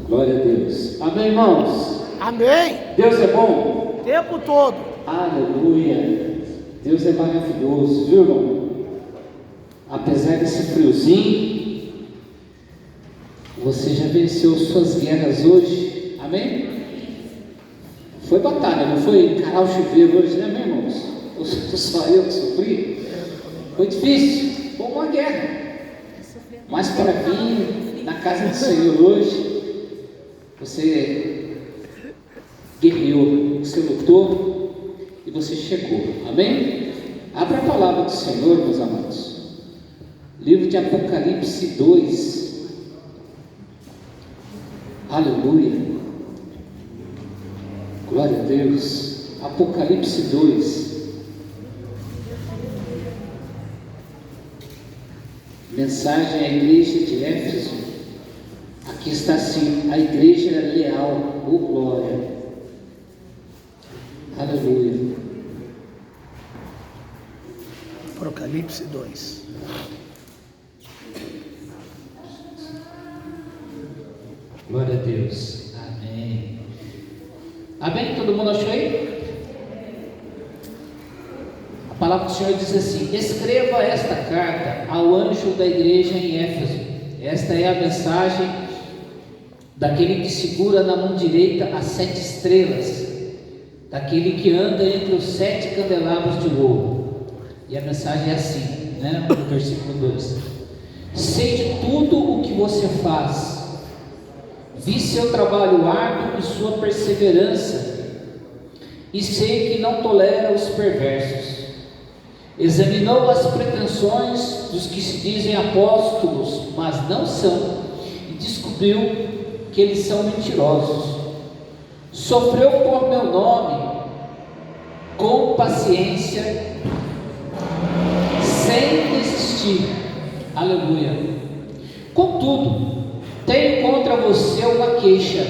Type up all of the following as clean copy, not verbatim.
Glória a Deus. Amém, irmãos? Amém. Deus é bom? O tempo todo. Aleluia. Deus é maravilhoso, viu, irmão? Apesar desse friozinho, você já venceu suas guerras hoje. Amém? Foi batalha, não foi encarar o chuveiro hoje, né, meus irmãos? Ou só eu que sofri? Foi difícil, foi uma guerra. Mas para vir na casa do Senhor hoje, você guerreou, você lutou e você chegou. Amém? Abra a palavra do Senhor, meus amados. Livro de Apocalipse 2. Aleluia. Glória a Deus. Apocalipse 2. Mensagem à igreja de Éfeso. Aqui está assim: a igreja leal. Oh, glória. Aleluia. Apocalipse 2. Glória a Deus. Amém. Amém? Todo mundo achou aí? A palavra do Senhor diz assim: escreva esta carta ao anjo da igreja em Éfeso. Esta é a mensagem daquele que segura na mão direita as 7 estrelas, daquele que anda entre os 7 candelabros de ouro. E a mensagem é assim, né? No versículo 2: sei de tudo o que você faz. Vi seu trabalho árduo e sua perseverança, e sei que não tolera os perversos. Examinou as pretensões dos que se dizem apóstolos, mas não são, e descobriu que eles são mentirosos. Sofreu por meu nome com paciência, sem desistir. Aleluia. Contudo, tenho contra você uma queixa: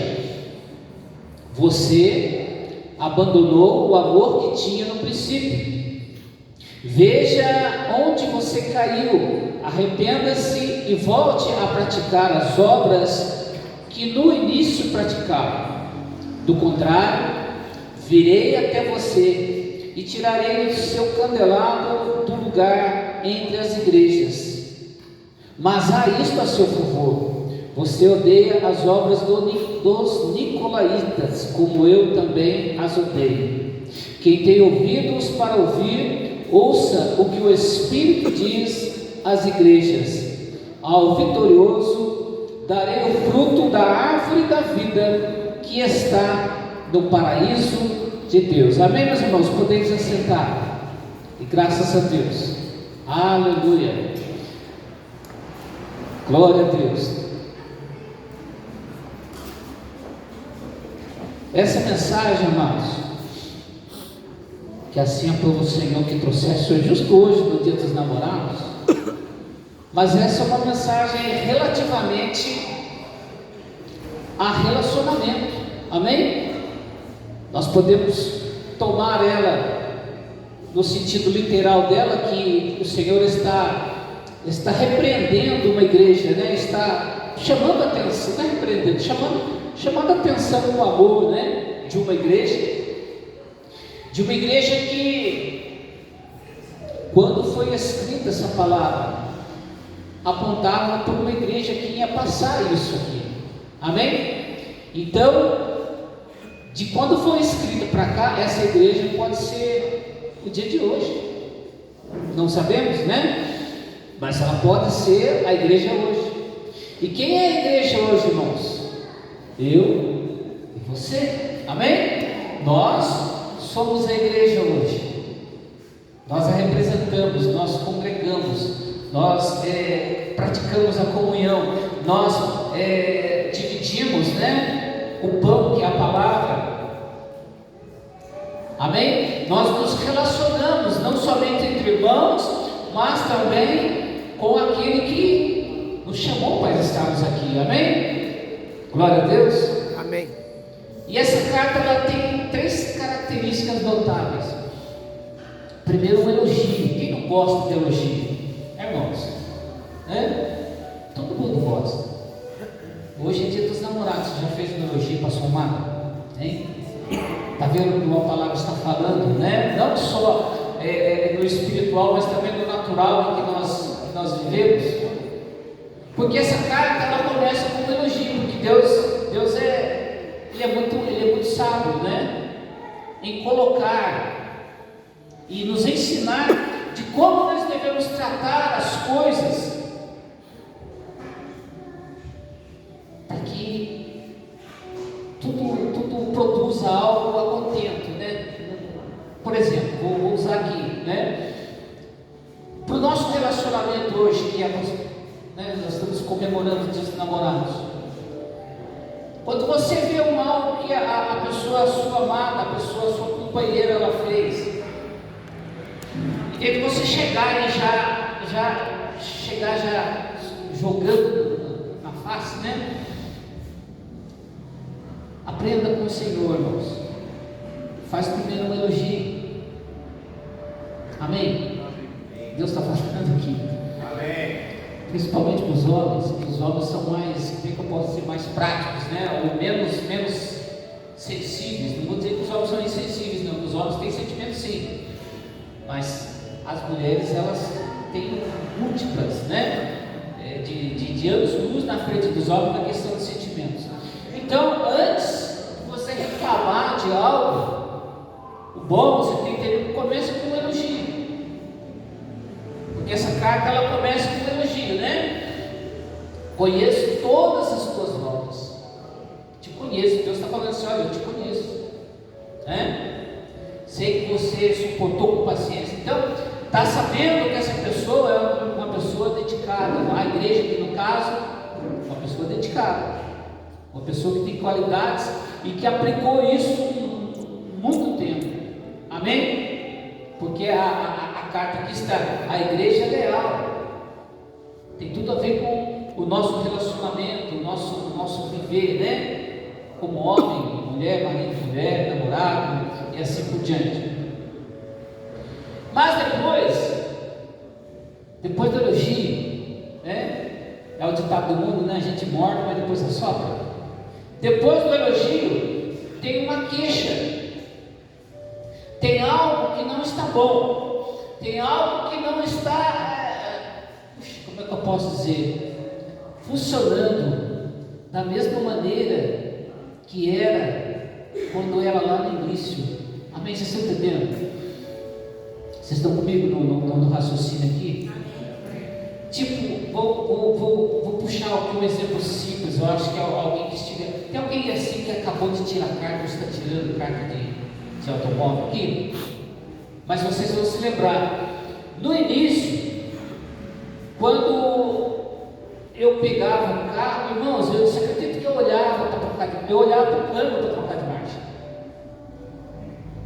você abandonou o amor que tinha no princípio. Veja onde você caiu, arrependa-se e volte a praticar as obras que no início praticava. Do contrário, virei até você e tirarei o seu candelabro do lugar entre as igrejas. Mas há isto a seu favor: você odeia as obras dos nicolaítas, como eu também as odeio. Quem tem ouvidos para ouvir, ouça o que o Espírito diz às igrejas. Ao vitorioso darei o fruto da árvore da vida que está no paraíso de Deus. Amém, meus irmãos? Podemos assentar. E graças a Deus. Aleluia. Glória a Deus. Essa mensagem, amados, que assim aprova o Senhor que trouxesse hoje, justo hoje, no dia dos namorados, mas essa é uma mensagem relativamente a relacionamento. Amém? Nós podemos tomar ela no sentido literal dela, que o Senhor está repreendendo uma igreja, né? Está chamando a atenção, não é repreendendo, chamando a atenção no amor, né? De uma igreja que, quando foi escrita essa palavra, apontava para uma igreja que ia passar isso aqui. Amém? Então, de quando foi escrita para cá, essa igreja pode ser o dia de hoje. Não sabemos, né? Mas ela pode ser a igreja hoje. E quem é a igreja hoje, irmãos? Eu e você. Amém? Nós somos a igreja hoje. Nós a representamos, nós congregamos, nós praticamos a comunhão, nós dividimos, né, o pão, que é a palavra. Amém? Nós nos relacionamos não somente entre irmãos, mas também com aquele que nos chamou para estarmos aqui. Amém? Glória a Deus. Amém. E essa carta ela tem 3 características notáveis. Primeiro, um elogio. Quem não gosta de elogio? Irmãos, né? Todo mundo gosta. Hoje é dia dos namorados. Já tecnologia para sua amada? Hein? Está vendo o que a palavra está falando, né? Não só no espiritual, mas também no natural em que nós vivemos. Porque essa carta ela começa com um elogio, porque Deus ele é muito sábio, né? Em colocar e nos ensinar de como nós devemos tratar as coisas para que tudo produza algo a contento, né? Por exemplo, vou usar aqui, né? Para o nosso relacionamento hoje, que nós estamos comemorando o Dia dos Namorados. Quando você vê o mal que a pessoa, a sua amada, a sua companheira, ela fez, e você chegar e já jogando na face, né? Aprenda com o Senhor, irmãos. Faz primeiro um elogio. Amém? Deus está falando aqui. Amém. Principalmente para os homens, que os homens são mais, como é que eu posso dizer, mais práticos, né? Ou menos sensíveis. Não vou dizer que os homens são insensíveis, não. Os homens têm sentimentos, sim. Mas as mulheres, elas têm múltiplas, né? De anos-luz na frente dos homens na questão de sentimentos. Então, antes de você reclamar de algo, o bom, você tem que ter, começa com um elogio. Porque essa carta, ela começa com um elogio, né? Conheço todas as tuas obras. Te conheço. Deus está falando assim, olha, eu te conheço. Né? Sei que você suportou com paciência. Então, está sabendo que essa pessoa é uma pessoa dedicada. A igreja, aqui no caso, uma pessoa dedicada. Uma pessoa que tem qualidades e que aplicou isso muito tempo. Amém? Porque a carta aqui está, a igreja é leal. Tem tudo a ver com o nosso relacionamento, o nosso viver, né? Como homem, mulher, marido, mulher, namorado e assim por diante. Mas depois do elogio, né? É o ditado do mundo, né? A gente morde, mas depois assopra. Depois do elogio, tem uma queixa. Tem algo que não está bom. Tem algo que não está, como é que eu posso dizer? Funcionando da mesma maneira que era quando era lá no início. Amém? Vocês estão entendendo? Vocês estão comigo no raciocínio aqui? Tipo, vou puxar aqui um exemplo simples. Eu acho que é alguém que estiver. Tem alguém assim que acabou de tirar carta, ou está tirando carta de automóvel aqui? Mas vocês vão se lembrar. No início, quando eu pegava o carro, irmãos, você acredita que eu olhava para trocar de marcha? Eu olhava para o câmbio para trocar de marcha.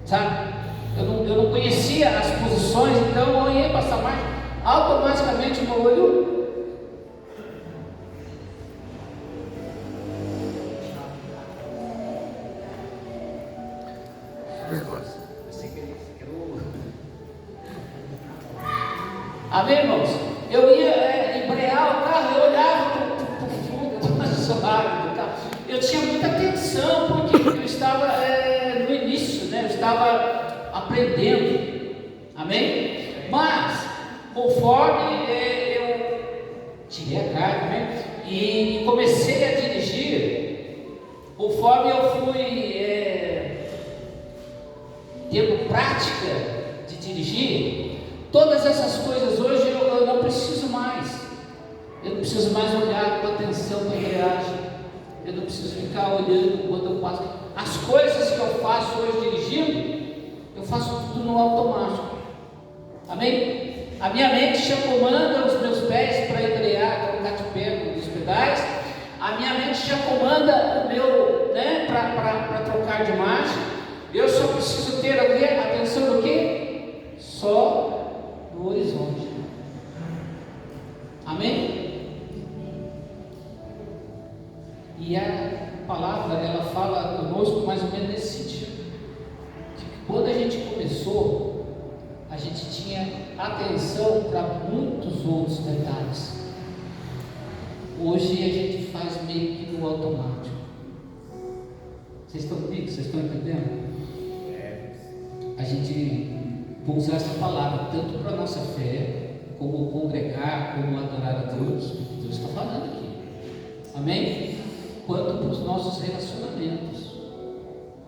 Sabe? Eu não conhecia as posições, então eu ia passar marcha. Automaticamente o meu olho amém, irmãos? Eu ia embrear o carro, eu olhava para o fundo do assoalho do carro. Eu tinha muita atenção, porque eu estava no início, né? Eu estava aprendendo, amém? Mas conforme eu tirei a carta, né? E comecei a dirigir, conforme eu fui tendo prática de dirigir, todas essas coisas hoje eu não preciso mais. Eu não preciso mais olhar com atenção para a embreagem. Eu não preciso ficar olhando quando eu passo. As coisas que eu faço hoje dirigindo, eu faço tudo no automático. Amém? A minha mente já comanda os meus pés para embrear, colocar de pé nos pedais. A minha mente já comanda o meu, né, para trocar de marcha. Eu só preciso ter a atenção do quê? Só no horizonte. Amém? E a palavra, ela fala conosco mais ou menos nesse sentido. Que quando a gente começou, a gente tinha atenção para muitos outros detalhes. Hoje a gente faz meio que no automático. estão entendendo? A gente vai usar essa palavra tanto para a nossa fé, como congregar, como adorar a Deus, porque Deus está falando aqui, amém? Quanto para os nossos relacionamentos,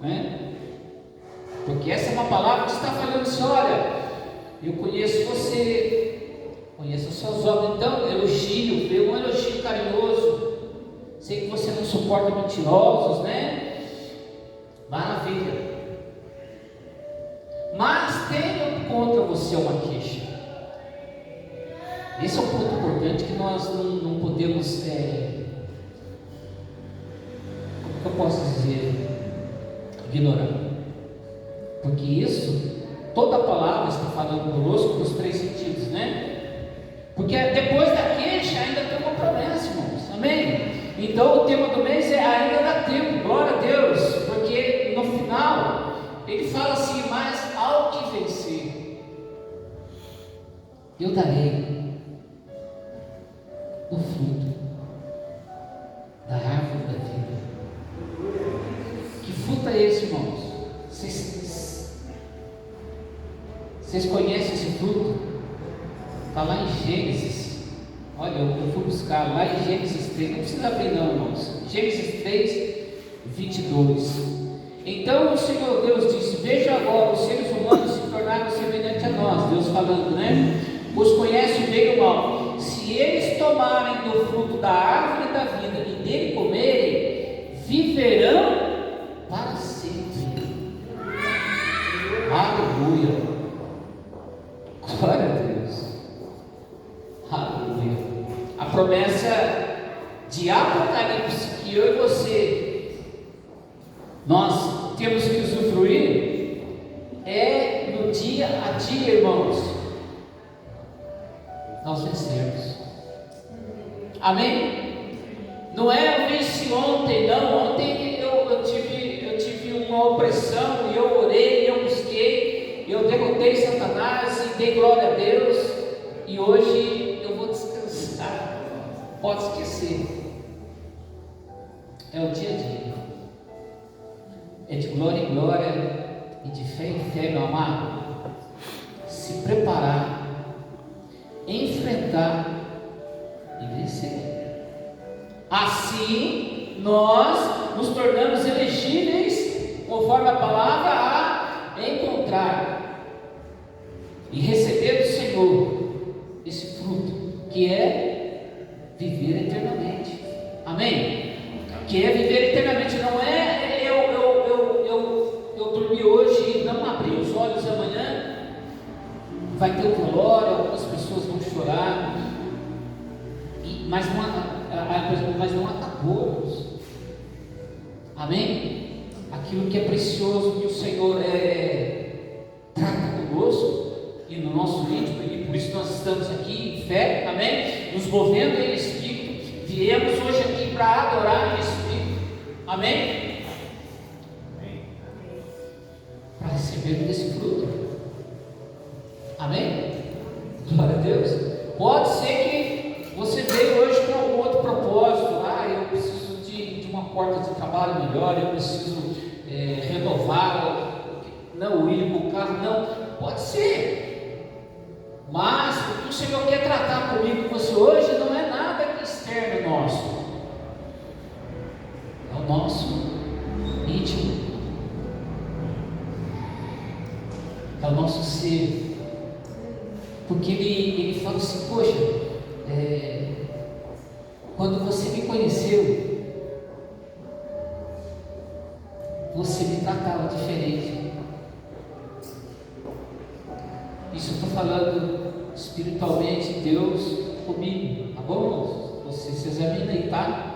né? Porque essa é uma palavra que está falando assim: olha, eu conheço você, conheço as suas obras, então elogio, dê um elogio carinhoso. Sei que você não suporta mentirosos, né? Maravilha. Mas tenho contra você uma queixa. Esse é um ponto importante que nós não podemos, como que eu posso dizer, ignorar. Porque isso, toda a palavra está falando conosco nos 3 sentidos, né? Porque depois da queixa ainda tem uma promessa, irmãos, amém? Então o tema do mês é ainda dá tempo, glória a Deus, porque no final ele fala assim: mas ao que vencer, eu darei o fruto da árvore da vida. Que fruto é esse, irmãos? Vocês conhecem esse fruto? Está lá em Gênesis. Olha, eu fui buscar lá em Gênesis 3, não precisa abrir não, irmãos. Gênesis 3, 22. Então o Senhor Deus disse: veja agora, os seres humanos se tornaram semelhantes a nós. Deus falando, né? Pois conhece o bem e o mal. Se eles tomarem do fruto da árvore da vida e dele comerem, viverão para sempre. Aleluia. Glória a Deus. Aleluia. A promessa de Apocalipse que eu e você nós temos que usufruir é no dia a dia, irmãos, nós vencermos. Amém? Não é eu venci ontem, não. Ontem eu tive uma opressão e eu orei, eu busquei, eu derrotei Satanás e dei glória a Deus, e hoje eu vou descansar. Pode esquecer. É o dia a dia. É de glória em glória e de fé em fé, meu amado. Se preparar, enfrentar e vencer. Assim nós nos tornamos elegíveis, conforme a palavra, a encontrar e receber do Senhor esse fruto, que é viver eternamente. Amém? Que é viver eternamente. Não é eu dormi hoje e não abri os olhos amanhã. Vai ter o velório, algumas pessoas vão chorar, mas não acabou, irmãos. Amém? Aquilo que é precioso, que o Senhor trata conosco e no nosso íntimo, e por isso nós estamos aqui em fé, amém? Nos movendo em Espírito. Viemos hoje aqui para adorar em Espírito, amém? Para receber desse fruto, amém? Glória a Deus. Pode ser que você veio hoje com algum outro propósito. Eu preciso de uma porta de trabalho melhor, eu preciso renovar, não ir com o carro, não. Pode ser, mas o que o Senhor quer tratar comigo, com você hoje, não é nada externo nosso, é o nosso íntimo, é o nosso ser. Porque ele fala assim: poxa, quando você me conheceu, você me tratava diferente. Isso eu estou falando espiritualmente, Deus comigo, tá bom? Você se examina aí, tá?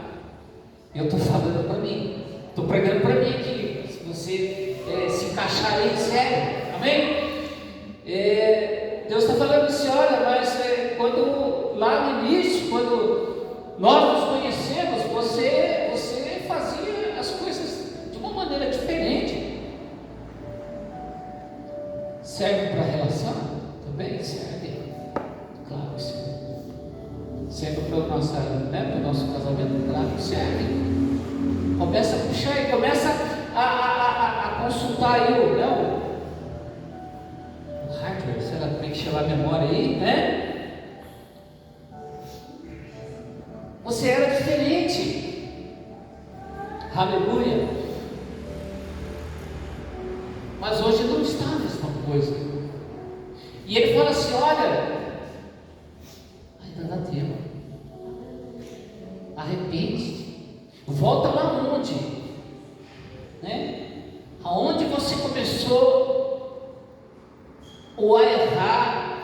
Eu estou falando para mim, estou pregando para mim aqui. Se você se encaixar aí, segue, amém? Deus está falando assim: olha, mas quando lá no início, quando nós nos conhecemos, você fazia as coisas de uma maneira diferente. Serve para a relação? Também serve. Claro que serve. Serve para o nosso casamento? Claro que serve. Começa a puxar e começa a consultar aí o hardware, sei lá como é que chama a memória aí, né? Você era diferente. Aleluia. Mas hoje não está a mesma coisa. E ele fala assim: olha, ainda dá tempo. Arrepende-te. Volta lá onde? Né? Aonde você começou ou a errar,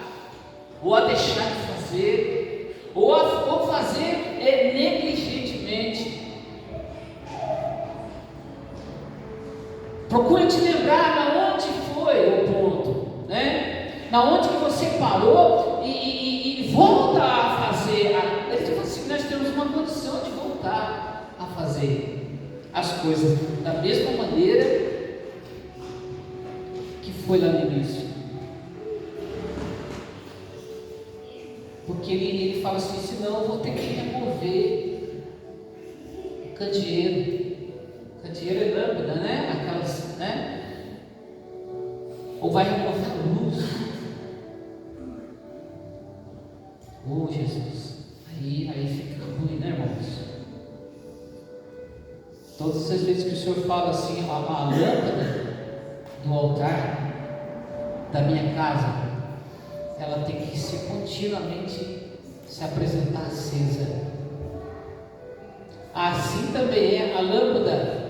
ou a deixar de fazer, ou fazer negligentemente. Procure te lembrar na onde foi o ponto, né? Na onde que você parou e volta a fazer. Ele diz assim: nós temos uma condição de voltar a fazer as coisas da mesma maneira que foi lá no início. Porque ele fala assim: senão eu vou ter que remover o candeeiro. Candeeiro é lâmpada, né? Aquelas, né? Ou vai remover a luz. Oh, Jesus. Aí fica ruim, né, irmãos? Todas as vezes que o Senhor fala assim: a lâmpada do altar da minha casa, ela tem que ser continuamente se apresentar acesa. Assim também é a lâmpada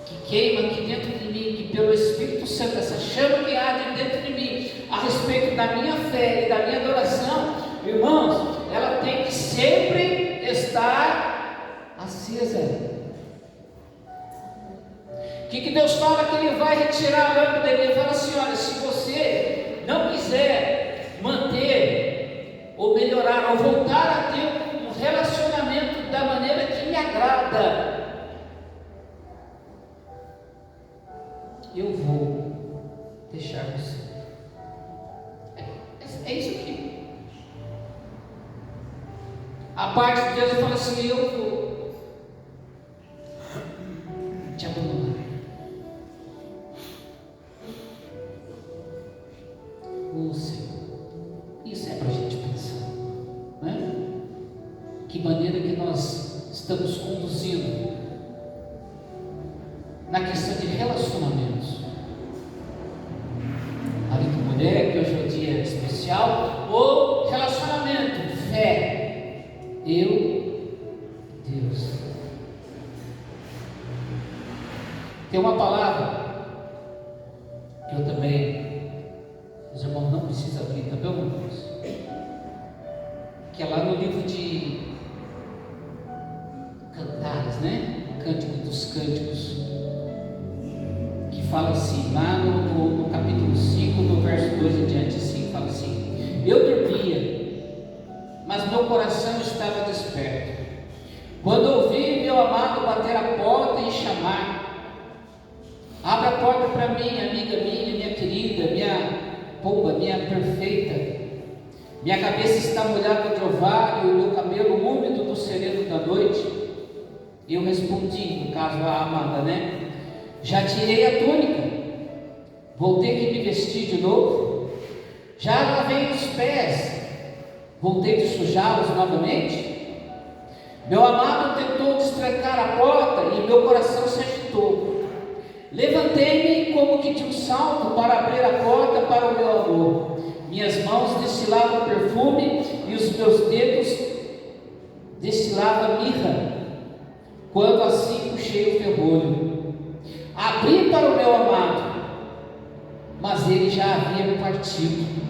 que queima aqui dentro de mim, que pelo Espírito Santo, essa chama que arde dentro de mim, a respeito da minha fé e da minha adoração, irmãos, ela tem que sempre estar acesa. O que Deus fala? Que Ele vai retirar a lâmpada. Ele fala assim: olha, se você não quiser manter, ou melhorar, ou voltar a ter um relacionamento da maneira que me agrada, eu vou deixar você. É isso aqui. A parte de Deus fala assim: eu vou te abandonar. O Senhor. Isso é para a gente pensar, né? Que maneira que nós estamos conduzindo na questão de relacionamentos. Marido e mulher, que hoje é um dia especial, ou relacionamento, fé, eu, Deus. Tem uma palavra que eu também, os irmãos não precisam abrir, tá bom, irmãos? Que é lá no livro de Cantares, né? Cântico dos Cânticos, que fala assim, lá no capítulo 5, no verso 2 em diante, assim, fala assim: eu dormia, mas meu coração estava desperto, quando ouvi meu amado bater a porta e chamar: abra a porta para mim, amiga minha querida, minha pomba, minha perfeita. Minha cabeça está molhada de orvalho e o meu cabelo úmido do sereno da noite. Eu respondi, no caso a amada, né? Já tirei a túnica, vou ter que me vestir de novo. Já lavei os pés, vou ter que sujá-los novamente. Meu amado tentou destrancar a porta e meu coração se agitou. Levantei-me como que de um salto para abrir a porta para o meu amor. Minhas mãos destilavam perfume e os meus dedos destilavam mirra, quando assim puxei o ferrolho. Abri para o meu amado, mas ele já havia partido.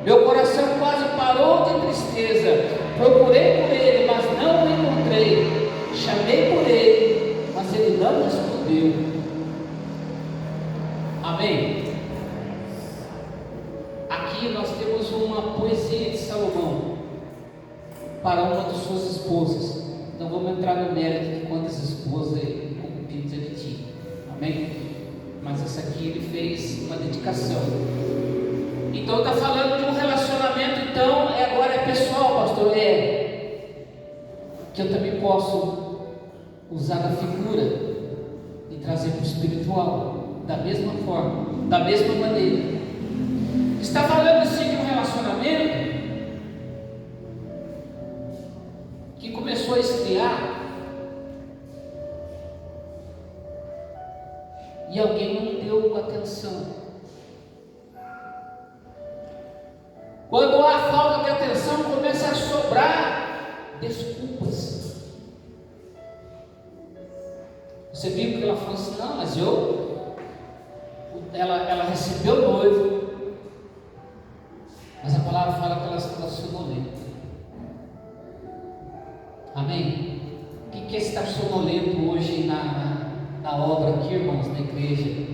Meu coração quase parou de tristeza. Procurei por ele, mas não o encontrei. Chamei por ele, mas ele não respondeu. Amém? Aqui nós temos uma poesia de Salomão para uma de suas esposas. Não vamos entrar no mérito de quantas esposas e concubinas ele tinha. Amém? Mas essa aqui ele fez uma dedicação. Então está falando de um relacionamento. Então agora é pessoal, pastor. Que eu também posso usar a figura e trazer para o espiritual, da mesma forma, da mesma maneira. Está falando sim de um relacionamento que começou a esfriar e alguém não deu atenção. Quando há falta de atenção, começa a sobrar desculpas. Você viu que ela falou assim: não, mas ela recebeu o noivo, mas a palavra fala que ela estava sonolenta. Amém? O que é estar sonolento hoje na obra aqui, irmãos, na igreja?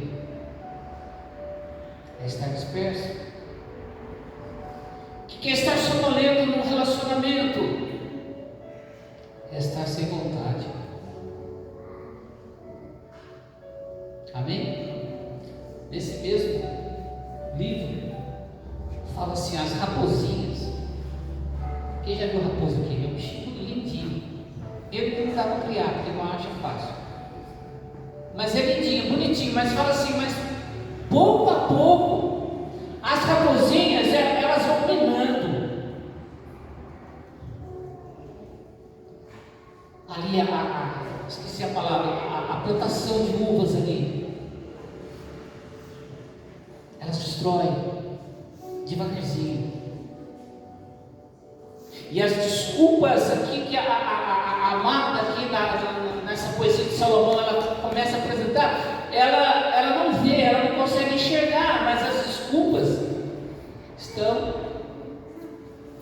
É estar disperso. O que é estar sonolento num relacionamento? É estar sem vontade. Amém? Nesse mesmo livro fala assim: as raposinhas. Quem já viu raposa aqui? É um bichinho lindinho. Ele não dá para criar, porque não acha fácil. Mas é lindinho, bonitinho. Mas fala assim: mas pouco a pouco as raposinhas elas vão minando. Ali esqueci a palavra, a plantação de uvas ali. Elas destroem devagarzinho. E as desculpas aqui que a Marta aqui nessa poesia de Salomão ela começa a apresentar, ela não vê, ela não consegue enxergar, mas as desculpas estão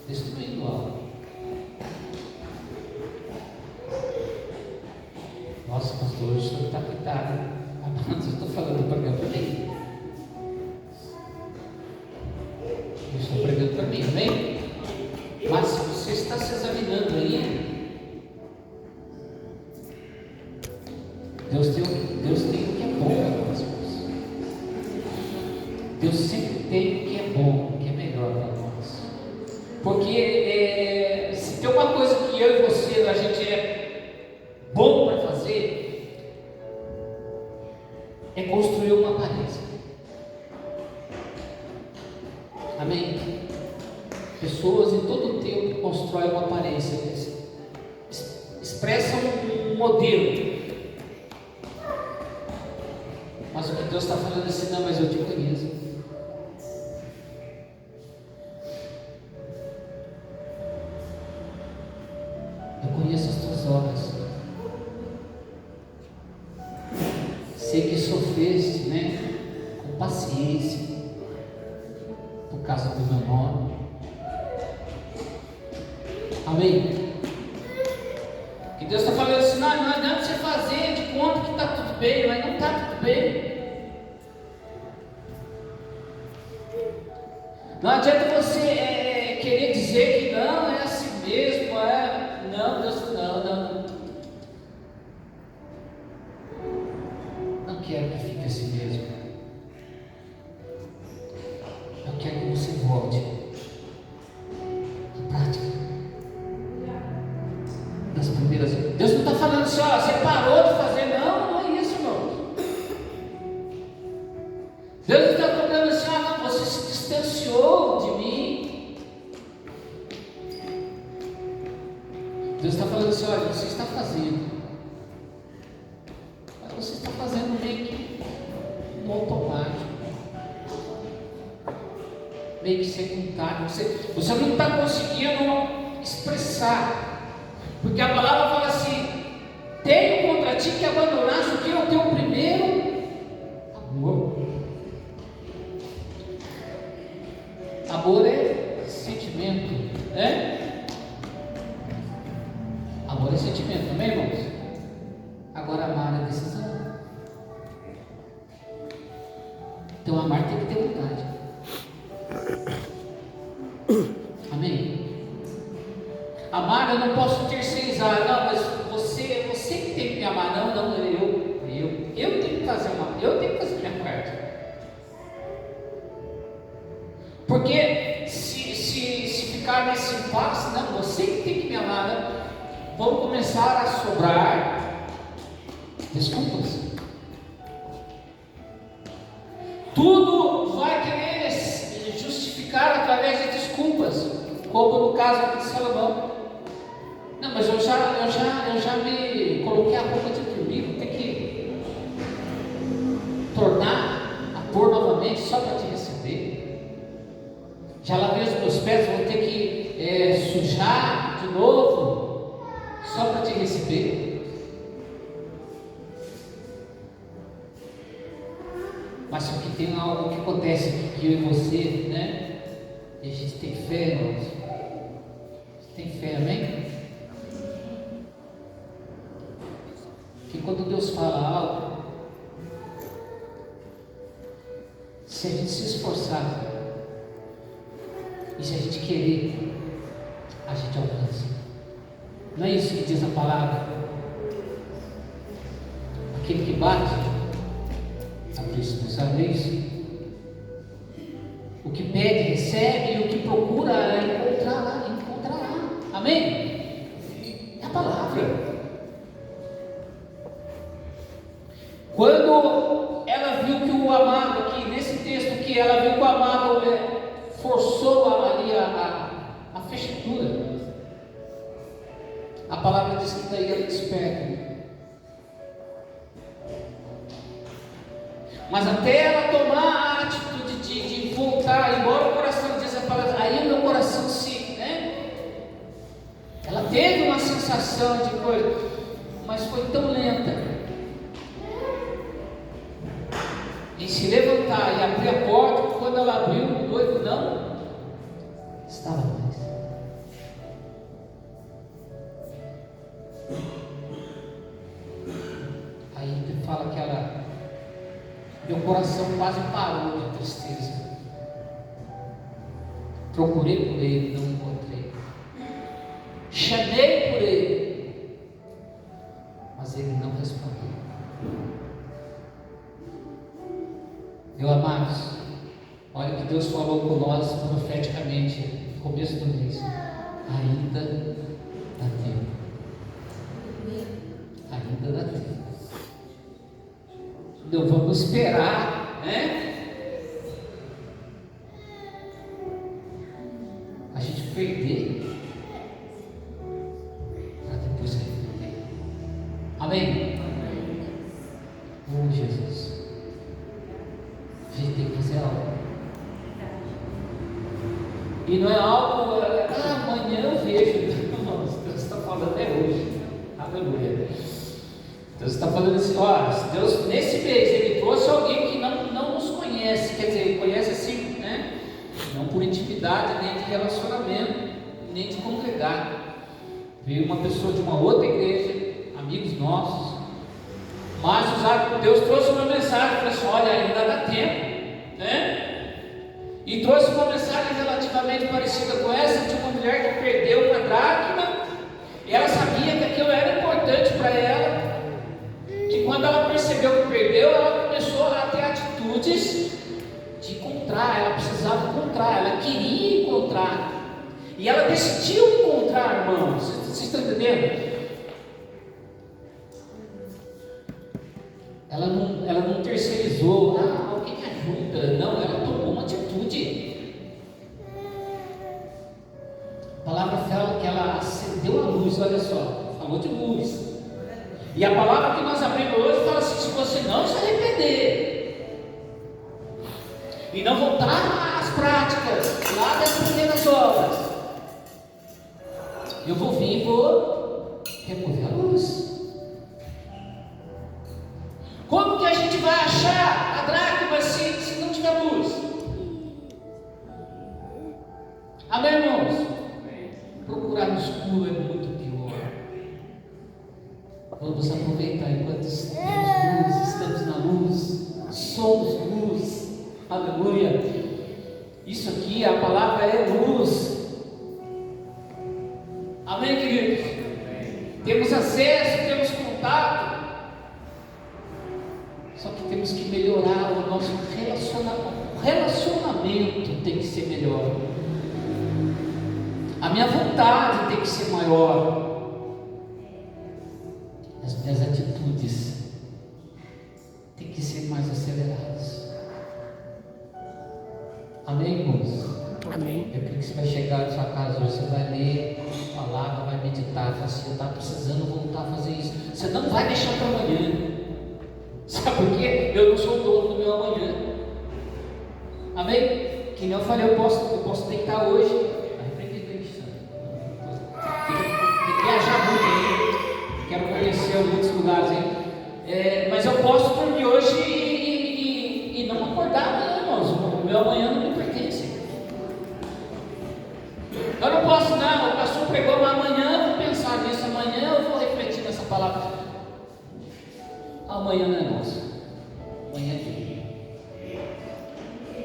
destruindo algo. Nossa, pastor, hoje o senhor está cuidado. Eu estou falando para mim. Eu estou pregando para mim, amém? Mas se você está se examinando aí, Deus tem o que é bom para nós. Deus sempre tem o que é bom, o que é melhor para nós. Porque se tem uma coisa que eu e você, a gente é bom para fazer, é construir uma aparência. Amém? Pessoas em todo o tempo constroem uma aparência, expressam um modelo. Mas o que Deus está falando é assim: não, mas eu te conheço. Eu conheço as tuas obras. Sei que sofreste, com paciência, por causa do meu nome. Amém? Que Deus está falando assim: não adianta você fazer de conta que está tudo bem, mas não está tudo bem. Não adianta você querer dizer que não, é assim mesmo, não, Deus, não. Não quero que fique assim mesmo. Eu quero que você volte à prática das primeiras. Deus não está falando assim: ó, você parou de fazer. Não é isso, irmão. Deus não está falando assim: ó, não, você se distanciou de mim. Deus está falando assim: olha, você está fazendo, mas você está fazendo meio que no automático, meio que sem vontade. Você não está conseguindo expressar. Porque a palavra fala assim: tenho contra ti que abandonaste o que é o teu primeiro amor. Amor é sentimento, Amor é sentimento, amém, irmãos? Agora amar é decisão. Então amar tem que ter vontade. Amém? Amar, eu não posso terceirizar. Não, mas você que tem que me amar. Não, eu tenho que fazer minha parte. Porque se ficar nesse impasse, não, você que tem que me amar, vamos começar a sobrar desculpas. Tudo vai querer justificar através de desculpas, como no caso aqui de Salomão. Não, mas eu já me coloquei a roupa de dormir, vou ter que tornar a pôr novamente só para te receber. Já lavei os meus pés, vou ter que sujar de novo só para te receber. Mas só que tem algo que acontece aqui, que eu e você, né? E a gente tem fé, irmãos. Você tem fé, amém? Que quando Deus fala algo, se a gente se esforçar e se a gente querer, a gente alcança. Não é isso que diz a palavra? Aquele que bate, abre isso, não sabe isso? O que pede, recebe, e o que procura, encontrará. Amém? É a palavra. Quando ela viu que o amado, aqui nesse texto, que ela viu que o amado forçou ali a fechadura, a palavra diz que daí ela desperta. Mas até ela tomar a atitude de voltar, embora o coração diz a palavra, aí o meu coração ela teve uma sensação de coisa, mas foi tão lenta em se levantar e abrir a porta, que quando ela abriu, o noivo não estava mais. Aí ele fala que meu coração quase parou de tristeza. Procurei por ele, não encontrei. Chamei por ele, mas ele não respondeu. Meus amados, olha o que Deus falou com nós profeticamente no começo do mês. Ainda dá tempo. Ainda dá tempo. Não vamos esperar, né? A gente perder para depois arrepender. Amém? Oh, Jesus. A gente tem que fazer algo. E não é algo, amanhã eu vejo. Não, Deus está falando até hoje. Aleluia. Deus está falando assim, Deus nesse mês Ele trouxe alguém que não nos conhece, quer dizer, conhece assim, né? Não por intimidade, nem de relacionamento, nem de congregar. Veio uma pessoa de uma outra igreja, amigos nossos, mas Deus trouxe uma mensagem, falou assim, olha, ainda dá tempo, né? E trouxe uma mensagem relativamente parecida com essa, de uma mulher que perdeu uma dracma, e ela sabia que aquilo era importante para ela. Que quando ela percebeu que perdeu, ela começou a ter atitudes de encontrar. Ela precisava encontrar, ela queria encontrar, e ela decidiu encontrar, irmãos. Vocês estão entendendo? Ela não terceirizou, alguém me ajuda. Não, ela tomou uma atitude. A palavra fala que ela acendeu a luz, olha só, falou de luz. E a palavra que nós abrimos hoje fala assim: se você não se arrepender e não voltar às práticas lá das primeiras obras, eu vou vir e vou remover a luz. Como que a gente vai achar a dracma se não tiver luz? Amém, irmãos? Procurar no escuro é muito pior. Vamos aproveitar enquanto temos luz, estamos na luz, somos luz. Aleluia. Isso aqui, a palavra é luz. Amém, queridos? Temos acesso, temos contato. Só que temos que melhorar o nosso relacionamento. O relacionamento tem que ser melhor. A minha vontade tem que ser maior. As minhas atitudes têm que ser mais aceleradas. Amém, irmãos? Amém. Eu creio que você vai chegar na sua casa hoje, você vai ler a palavra, vai meditar, fala assim, eu estava precisando voltar a fazer isso. Você não vai deixar para amanhã. Sabe por quê? Eu não sou o dono do meu amanhã. Amém? Que nem eu falei, eu posso deitar hoje. Tem que viajar muito aí. Quero conhecer muitos lugares aí. Mas eu posso dormir hoje e não acordar amanhã, irmãos. O meu amanhã não me pertence. Eu não posso, não. O pastor pregou uma amanhã, eu vou pensar nisso. Amanhã eu vou refletir nessa palavra. Amanhã não é nosso. Amanhã é dele.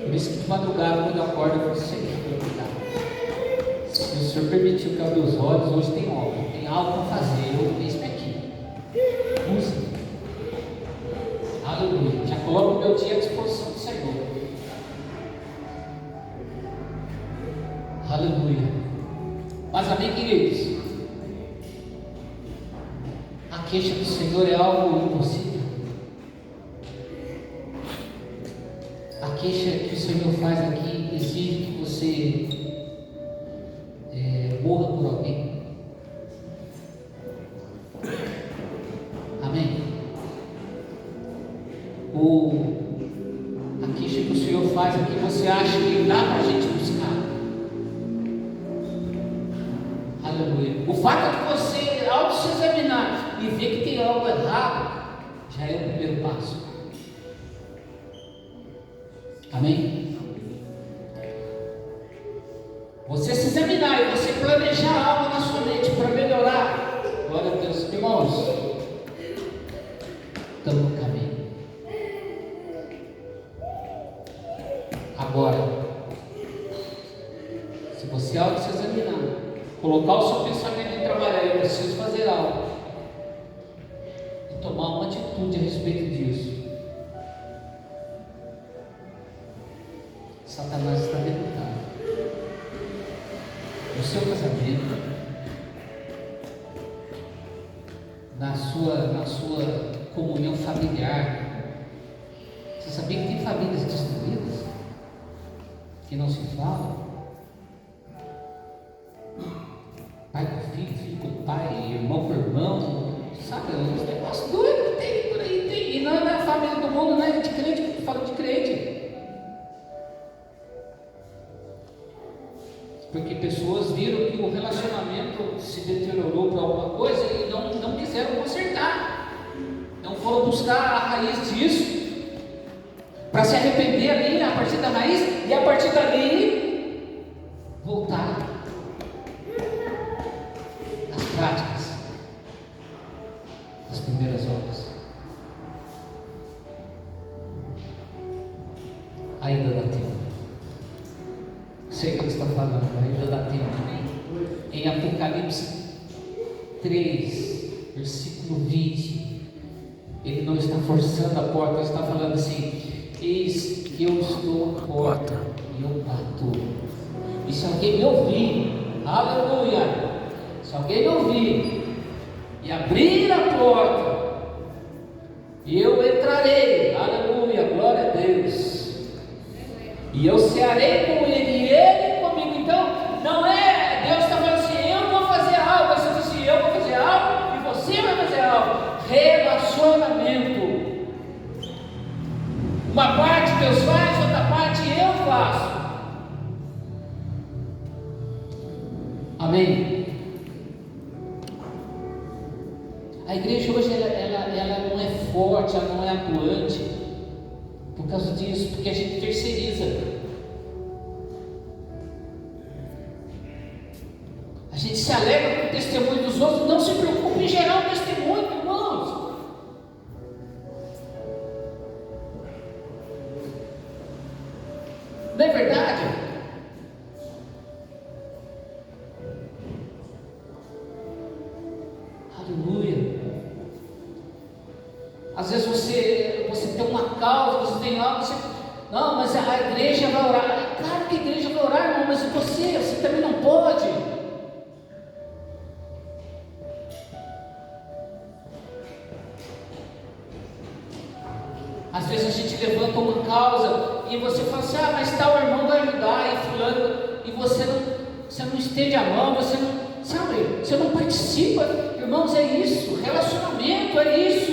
Por isso que de madrugada, quando eu acordo, eu vou sempre obrigado. Se o Senhor permitiu que eu abra os olhos, hoje tem algo para fazer. Eu fiz isso aqui. Usa. Aleluia. Já coloco o meu dia à disposição do Senhor. Aleluia. Mas amém, queridos? A queixa do Senhor é algo impossível. A queixa que o Senhor faz aqui exige que você morra por alguém. Amém? A queixa que o Senhor faz aqui, você acha que dá para a gente buscar. Aleluia. O fato de você, ao se examinar e ver que tem algo errado, já é o primeiro passo. Amém? Você se examinar e você planejar algo na sua mente para melhorar. Glória a Deus, irmãos. Estamos no caminho. Agora, se você ao se examinar, colocar o seu pensamento em trabalhar, eu preciso fazer algo, e tomar uma atitude a respeito disso, Satanás está derrotado. No seu casamento, na sua comunhão familiar. Você sabia que tem famílias destruídas? Que não se falam? Pai com filho, filho com pai, irmão com irmão, sabe? Uns negócios doidos que tem por aí, tem. E não é na família do mundo, não é de crente, fala de crente. Porque pessoas viram que o relacionamento se deteriorou para alguma coisa e não quiseram consertar. Não foram buscar a raiz disso, para se arrepender ali, a partir da raiz, e a partir dali voltar às práticas, às primeiras obras. Ainda dá tempo. Sei o que ele está falando, ainda dá tempo. Em Apocalipse 3, versículo 20, ele não está forçando a porta, ele está falando assim: eis que eu estou à porta e eu bato. E se alguém me ouvir, aleluia, se alguém me ouvir e abrir a porta, eu entrarei, aleluia, glória a Deus, e eu cearei com ele e ele comigo. Então, não é, Deus está falando assim, eu vou fazer algo, você diz assim, eu vou fazer algo e você vai fazer algo. Relacionamento. Uma parte Deus faz, outra parte eu faço. Amém? A igreja hoje ela não é forte, ela não é atuante por causa disso, porque a gente terceiriza. A gente se alegra com o testemunho dos outros, não se preocupe em gerar um testemunho, irmãos. Não é verdade? Aleluia. Às vezes você tem uma causa, você tem algo, não, mas a igreja vai orar. Claro que a igreja vai orar, irmão, mas você também não pode. Às vezes a gente levanta uma causa e você fala assim, mas tal irmão vai ajudar, e fulano, e você não estende a mão, você não, sabe, você não participa. Irmãos, é isso, relacionamento é isso.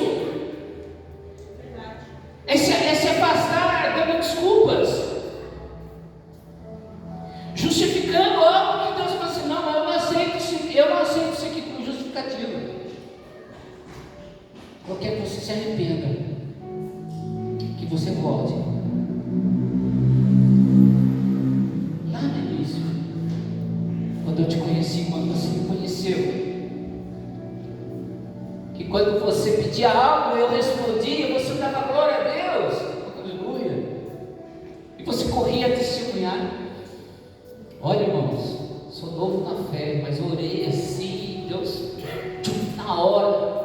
É se afastar dando desculpas, justificando algo que Deus fala assim, não, eu não aceito isso aqui como justificativo. Qualquer que você se arrependa, que você volte lá no início, quando eu te conheci, quando você me conheceu, que quando você pedia algo eu respondia, você dava glória a Deus, aleluia, e você corria a testemunhar. Olha, irmãos, sou novo na fé, mas orei assim, Deus, na hora.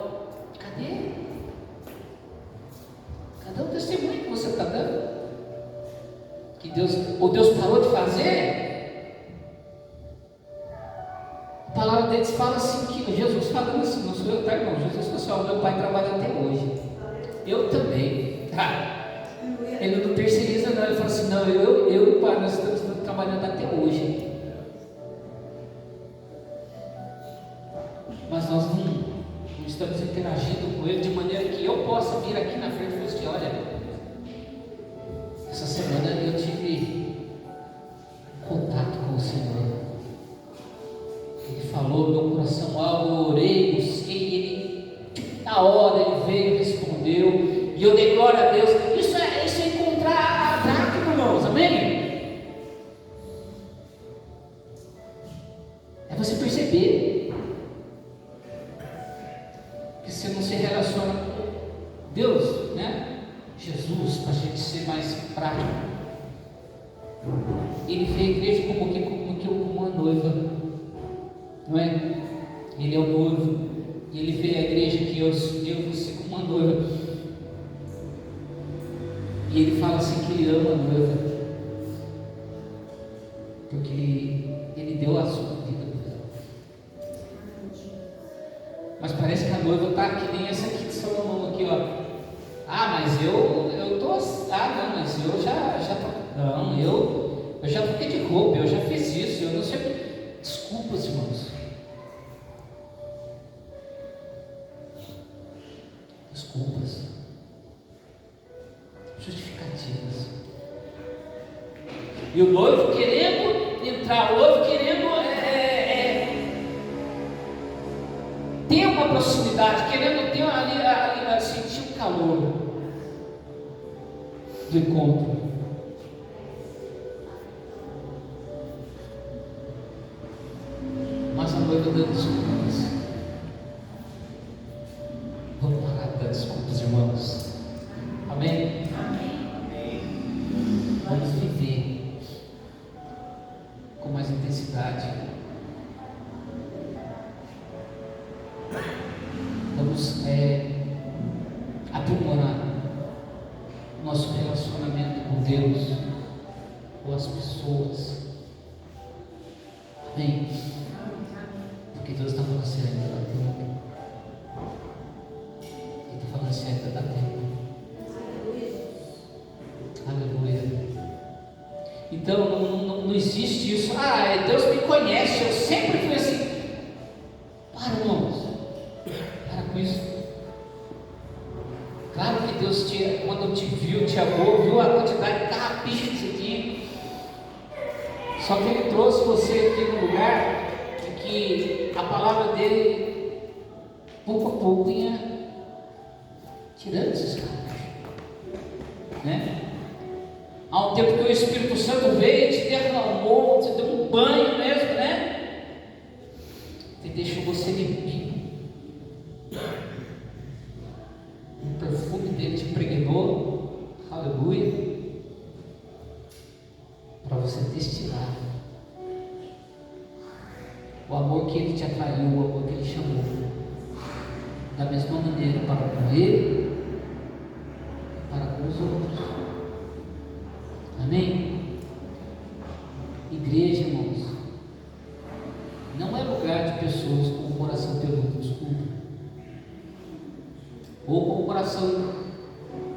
Cadê o testemunho que você está dando? Que Deus parou de fazer? A palavra deles fala assim, que Jesus falando assim, não sou eu, tá, irmão? Jesus falou assim, meu pai trabalha até hoje, eu também. Ele não terceiriza não, ele fala assim, não, eu e o pai, nós estamos trabalhando até hoje. Mas nós não estamos interagindo com ele de maneira que eu possa vir aqui na frente e falar assim, olha, essa semana eu tive contato com o Senhor, Ele falou no meu coração algo, eu orei, busquei, Ele na hora Ele veio, respondeu, e eu dei glória a Deus. Isso é encontrar a dracma, irmãos, amém? É você perceber que você não se relaciona com Deus, né? Jesus, para a gente ser mais prático. Ele vê a igreja como uma noiva, não é? Ele é o noivo, e ele vê a igreja que eu e você como uma noiva, e ele fala assim que ele ama a noiva, porque ele deu a sua vida. Mas parece que a noiva está que nem essa aqui de Salomão aqui, ó. Mas eu tô, não, mas eu já não, eu já fiquei de roupa, eu já fiz isso, eu não sei. Desculpas, irmãos. Desculpas. Justificativas. E o noivo querendo entrar, o noivo querendo ter uma proximidade, querendo ter ali sentir o calor do encontro. Mas a noiva dando desculpas. Vamos parar de dar desculpas, irmãos. Amém? Amém. Vamos viver com mais intensidade. Vamos aprimorar nosso relacionamento com Deus, com as pessoas. Amém? Porque Deus está falando assim, ainda dá tempo. Ele está falando assim, ainda dá tempo. Aleluia. Então não existe isso. Deus me conhece, eu sempre fui assim. Para, irmãos. Para com isso. Claro que Deus quando te viu, te amou, viu a quantidade de carrapichos aqui. Só que Ele trouxe você aqui no lugar em que a palavra dele, pouco a pouco, ia tirando esses carrapichos, né? Há um tempo que o Espírito Santo veio, te derramou, te deu um banho mesmo, né? E deixou você limpinho. O perfume dele te impregnou, aleluia, para você destilar o amor que ele te atraiu, o amor que ele chamou, da mesma maneira para com ele e para com os outros. Amém? Igreja, irmãos, não é lugar de pessoas com o coração peludo, desculpa, ou com o coração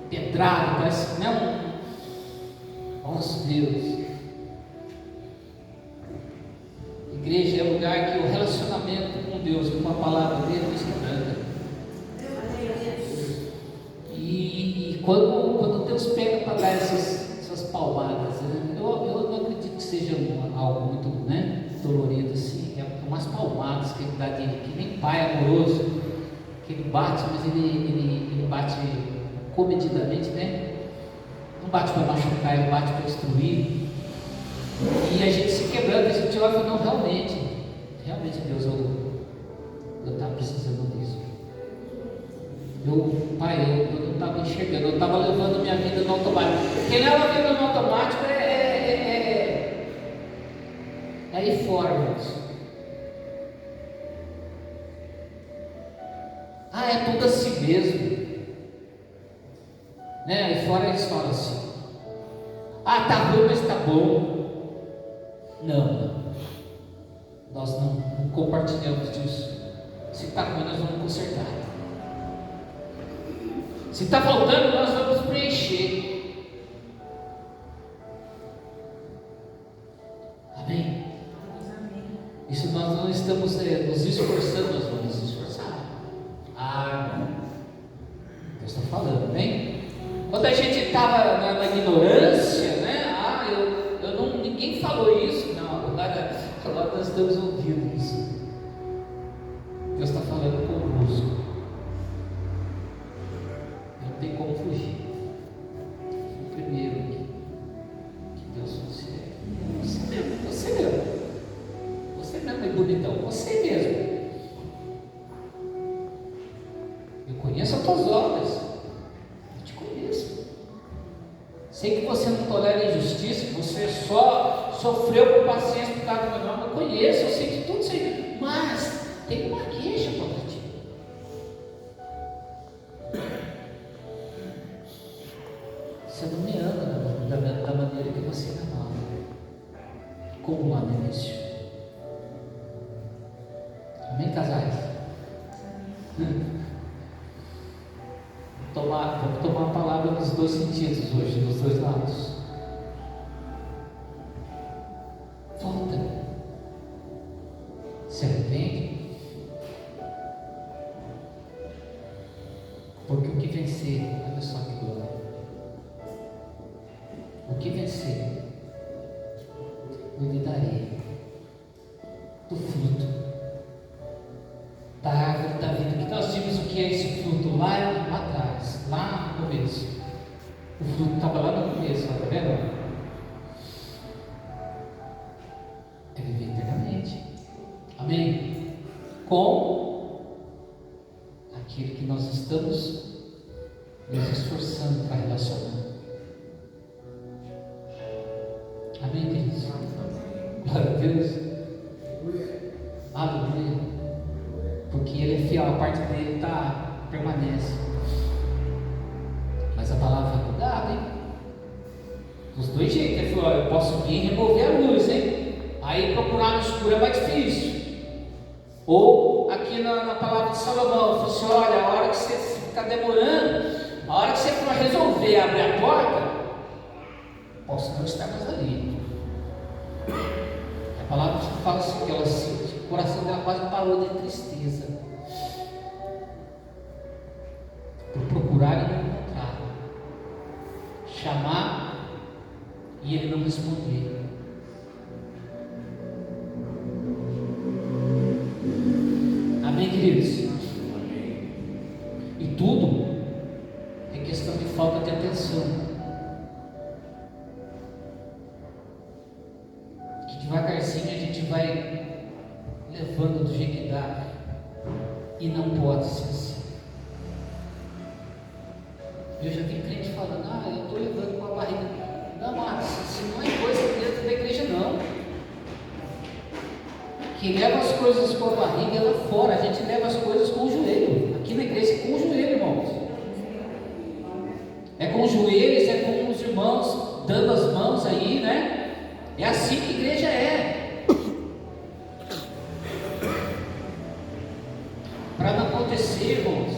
pedante. pedrada, parece, né? Nossa Deus. Igreja é lugar que o relacionamento com Deus, com a palavra dele, nos quebranta. E quando Deus pega para dar essas palmadas, né? Eu não acredito que seja algo muito, né, dolorido assim. É umas palmadas que ele dá que nem pai amoroso, que ele bate, mas ele bate comedidamente, né? Não bate para machucar, ele bate para destruir. E a gente se quebrando, a gente olha e fala, não, realmente Deus, eu estava precisando disso. Pai, eu não estava enxergando, eu estava levando minha vida no automático. Quem leva a vida no automático é aí fora, irmãos. É tudo assim mesmo. Né? Aí fora eles falam assim: tá ruim, mas tá bom. Não. Nós não compartilhamos disso. Se está ruim, nós vamos consertar. Se está faltando, nós vamos preencher. Amém? Isso nós não estamos nos esforçando, nós vamos nos esforçar. Deus está falando, amém? Quando a gente estava na ignorância, né? Ninguém falou isso. Não, agora nós estamos ouvindo isso. Deus está falando conosco. Não tem como fugir. O primeiro aqui, que Deus fosse você mesmo é bonitão, você mesmo. Eu conheço as tuas obras, eu te conheço. Sei que você não tolera injustiça, você só sofreu por paciência por causa do meu nome. Eu conheço, eu sei de tudo isso aí, mas tem uma queixa contra ti. Você não me ama da maneira que você me amava, como lá no início. Amém, casais? Vamos tomar a palavra nos dois sentidos hoje, nos dois lados. Volta. Se arrepende. Porque o que vencer, olha só que glória. O que vencer, eu lhe darei do fruto da árvore da vida. Que nós vimos o que é esse fruto lá atrás, lá no começo. O fruto estava lá no começo, está vendo? É viver eternamente. Amém? Com aquilo que nós estamos nos esforçando para relacionar. Amém, queridos? Glória a Deus. Aleluia. Porque Ele é fiel, a parte dele permanece. Mas a palavra vai mudar, hein? Dos dois jeitos. Ele falou: eu posso vir e remover a luz, hein? Aí procurar no escuro é mais difícil. Ou aqui na palavra de Salomão, ele falou assim: olha, a hora que você ficar demorando, a hora que você for resolver abrir a porta, posso não estar mais ali. A palavra fala assim, que o coração dela quase parou de tristeza por procurar e não encontrar, chamar e ele não responder. Amém, queridos? E tudo é questão de falta de atenção. Devagarzinho a gente vai levando do jeito que dá, e não pode ser assim. Eu já vi crente falando: eu estou levando com a barriga. Não, mas se não é coisa dentro da igreja, não. Quem leva as coisas com a barriga é lá fora. A gente leva as coisas com o joelho. Aqui na igreja é com o joelho, irmãos. É com os joelhos, é com os irmãos dando as mãos aí, né? É assim que a igreja é. Para não acontecer, irmãos,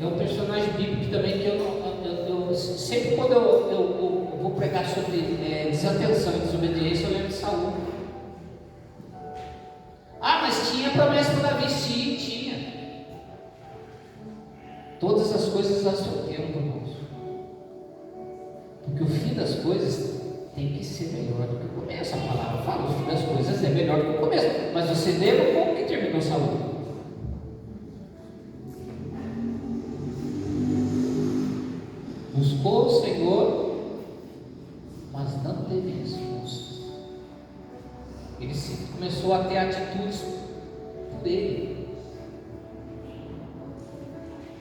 É um personagem bíblico também que eu sempre quando eu vou pregar sobre desatenção e desobediência, eu lembro de Saul. Ah, mas tinha promessa para Davi? Sim, tinha. Todas as coisas a seu tempo, irmãos. Porque o fim das coisas tem que ser melhor do que o começo. A palavra fala, o fim das coisas é melhor do que o começo. Mas você lembra como que terminou Saul? Buscou o Senhor, mas não teve resposta. Ele começou a ter atitudes por ele.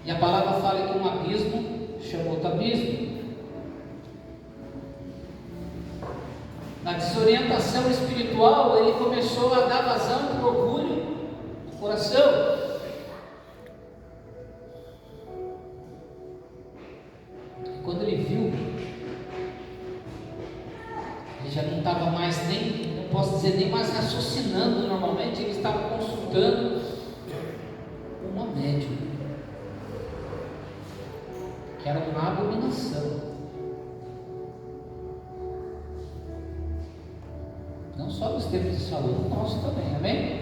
E a palavra fala que um abismo chamou outro abismo. Na desorientação espiritual, ele começou a dar vazão para o orgulho do coração. Quando ele viu, ele já não estava mais nem, não posso dizer nem mais raciocinando normalmente, ele estava consultando uma médium, que era uma abominação. Não só nos tempos de Saul, no nosso também, amém?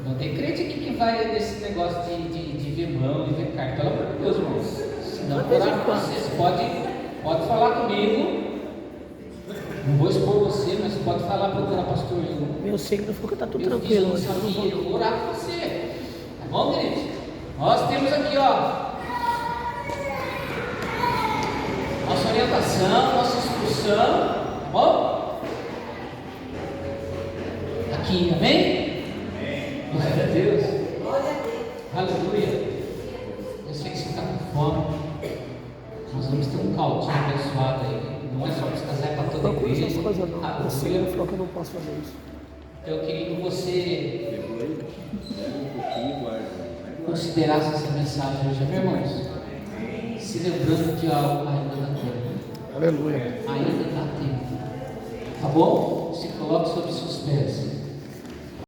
Não tem crente aqui que vai nesse negócio de ver mão e ver carne, pelo amor de Deus, irmãos. Se não orar com você, você pode falar comigo. Não vou expor você, mas você pode falar, procurar pastor. Meu signo falou que tá tudo eu tranquilo. Eu vou orar com você. Tá bom, querido? Nós temos aqui, ó, nossa orientação, nossa instrução, tá bom? Aqui, amém? Glória a Deus. Aleluia. Eu sei que você está com fome. Nós vamos ter um caldinho abençoado aí. Não é só para casar, é para toda a igreja. Essas coisas não. O signo falou que eu não posso fazer isso. Então eu queria que você considerasse essa mensagem hoje, meus irmãos. Se lembrando de algo ainda dá tempo. Aleluia. Ainda dá tempo. Tá bom? Se coloque sobre seus pés.